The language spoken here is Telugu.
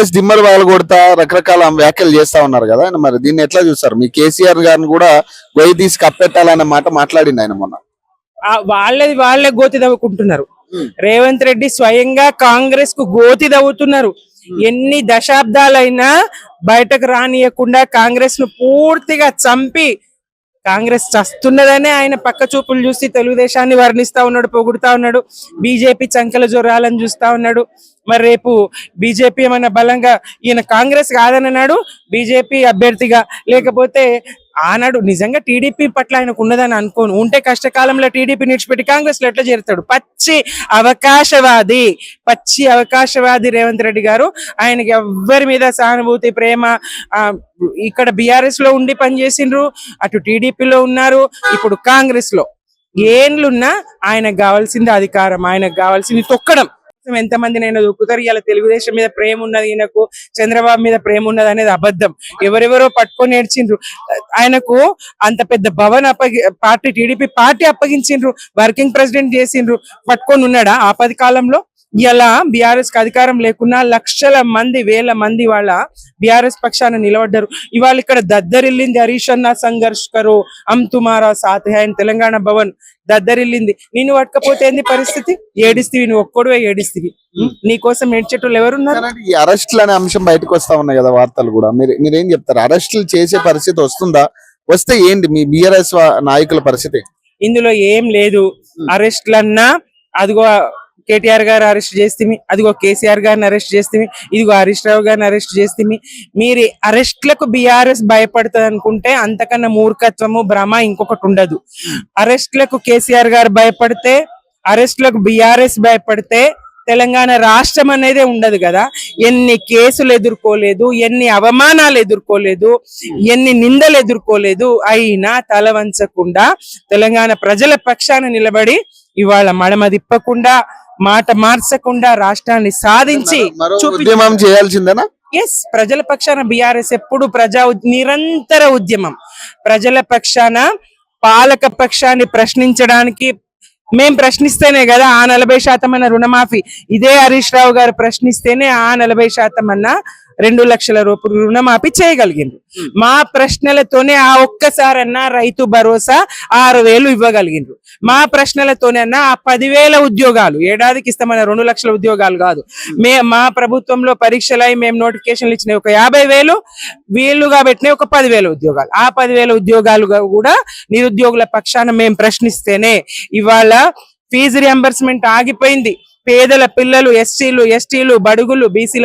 బీఆర్ఎస్ దిమ్మలు వాళ్ళు కొడతా రకరకాల వ్యాఖ్యలు చేస్తా ఉన్నారు కదా ఆయన, మరి దీన్ని ఎట్లా చూస్తారు? మీ కేసీఆర్ గారిని కూడా గొయ్యి తీసి కప్పెట్టాలన్న మాట మాట్లాడింది ఆయన మొన్న. వాళ్ళే గోతి దవ్వుకుంటున్నారు. రేవంత్ రెడ్డి స్వయంగా కాంగ్రెస్ కు గోతి దవ్వుతున్నారు. ఎన్ని దశాబ్దాలైనా బయటకు రానియకుండా కాంగ్రెస్ ను పూర్తిగా చంపి, కాంగ్రెస్ చస్తున్నదనే ఆయన పక్క చూపులు చూసి తెలుగుదేశాన్ని వర్ణిస్తా ఉన్నాడు, పొగుడుతా ఉన్నాడు. బీజేపీ చంకల జొర్రాలని చూస్తా ఉన్నాడు. మరి రేపు బీజేపీ ఏమన్నా బలంగా ఈయన కాంగ్రెస్ కాదన్నాడు బీజేపీ అభ్యర్థిగా, లేకపోతే ఆనాడు నిజంగా టీడీపీ పట్ల ఆయనకు ఉన్నదని అనుకోను. ఉంటే కష్టకాలంలో టీడీపీ నిడిచిపెట్టి కాంగ్రెస్ లో ఎట్లా చేరుతాడు? పచ్చి అవకాశవాది రేవంత్ రెడ్డి గారు. ఆయనకి ఎవ్వరి మీద సానుభూతి, ప్రేమ, ఇక్కడ బీఆర్ఎస్ లో ఉండి పనిచేసిండ్రు, అటు టీడీపీలో ఉన్నారు, ఇప్పుడు కాంగ్రెస్ లో ఏండ్లున్నా ఆయనకు కావాల్సింది అధికారం, ఆయనకు కావాల్సింది తొక్కడం. ఎంతమంది నేను దొక్కుతారు. ఇలా తెలుగుదేశం మీద ప్రేమ ఉన్నది, ఈయనకు చంద్రబాబు మీద ప్రేమ ఉన్నది అనేది అబద్ధం. ఎవరెవరో పట్టుకొని ఏడ్చిండ్రు. ఆయనకు అంత పెద్ద భవన్ పార్టీ టీడీపీ పార్టీ అప్పగించిండ్రు, వర్కింగ్ ప్రెసిడెంట్ చేసిండ్రు, పట్టుకొని ఉన్నాడా ఆపది కాలంలో? ఇలా బీఆర్ఎస్ కి అధికారం లేకున్నా లక్షల మంది, వేల మంది వాళ్ళ బీఆర్ఎస్ పక్షాన నిలబడ్డారు. ఇవాళ ఇక్కడ దద్దరిల్లింది హరీష్ అన్న సంఘర్ష్ కరో హమ్ తుమారా సాత్ హై అని తెలంగాణ భవన్ దద్దరిల్లింది. నిన్ను పట్టకపోతే ఏంది పరిస్థితి? ఏడిస్తివి, నువ్వు ఒక్కడువే ఏడిస్తివి. నీకోసం ఏడ్చేటోళ్ళు ఎవరున్నారు? ఈ అరెస్టులు అనే అంశం బయటకు వస్తా ఉన్నాయి కదా, వార్తలు కూడా. మీరేం చెప్తారు? అరెస్టులు చేసే పరిస్థితి వస్తుందా? వస్తే ఏంటి మీ బీఆర్ఎస్ నాయకుల పరిస్థితి? ఇందులో ఏం లేదు. అరెస్టులన్నా అదిగో కేటీఆర్ గారు అరెస్ట్ చేస్తే, అదిగో కేసీఆర్ గారిని అరెస్ట్ చేస్తే, ఇదిగో హరీష్ రావు గారిని అరెస్ట్ చేస్తే, మీరు అరెస్ట్లకు బీఆర్ఎస్ భయపడుతుంది అనుకుంటే అంతకన్నా మూర్ఖత్వము, భ్రమ ఇంకొకటి ఉండదు. అరెస్ట్లకు కేసీఆర్ గారు భయపడితే, అరెస్ట్లకు బీఆర్ఎస్ భయపడితే తెలంగాణ రాష్ట్రం అనేది ఉండదు కదా. ఎన్ని కేసులు ఎదుర్కోలేదు, ఎన్ని అవమానాలు ఎదుర్కోలేదు, ఎన్ని నిందలు ఎదుర్కోలేదు, అయినా తల వంచకుండా తెలంగాణ ప్రజల పక్షాన నిలబడి ఇవాళ మడమ తిప్పకుండా, మాట మార్చకుండా రాష్ట్రాన్ని సాధించి ఉద్యమం చేయాల్సిందేనా? ఎస్, ప్రజల పక్షాన బీఆర్ఎస్ ఎప్పుడు నిరంతర ఉద్యమం. ప్రజల పక్షాన, పాలక పక్షాన్ని ప్రశ్నించడానికి మేం ప్రశ్నిస్తేనే కదా ఆ 40% అన్న రుణమాఫీ, ఇదే హరీష్ రావు గారు ప్రశ్నిస్తేనే ఆ 40% అన్న 2 లక్షల రూపాయలు రుణమాఫీ చేయగలిగింది. మా ప్రశ్నలతోనే ఆ ఒక్కసారన్నా రైతు భరోసా 6,000 ఇవ్వగలిగిండ్రు. మా ప్రశ్నలతోనే అన్నా ఆ 10,000 ఉద్యోగాలు ఏడాదికి ఇస్తామన్న 2 లక్షల ఉద్యోగాలు కాదు, మా ప్రభుత్వంలో పరీక్షలై మేము నోటిఫికేషన్లు ఇచ్చిన ఒక 50,000, వీళ్ళుగా పెట్టిన ఒక 10,000 ఉద్యోగాలు. ఆ 10,000 ఉద్యోగాలుగా కూడా నిరుద్యోగుల పక్షాన మేము ప్రశ్నిస్తేనే ఇవాళ ఫీజు రియంబర్స్మెంట్ ఆగిపోయింది. పేదల పిల్లలు, ఎస్సీలు, ఎస్టీలు, బడుగులు, బీసీల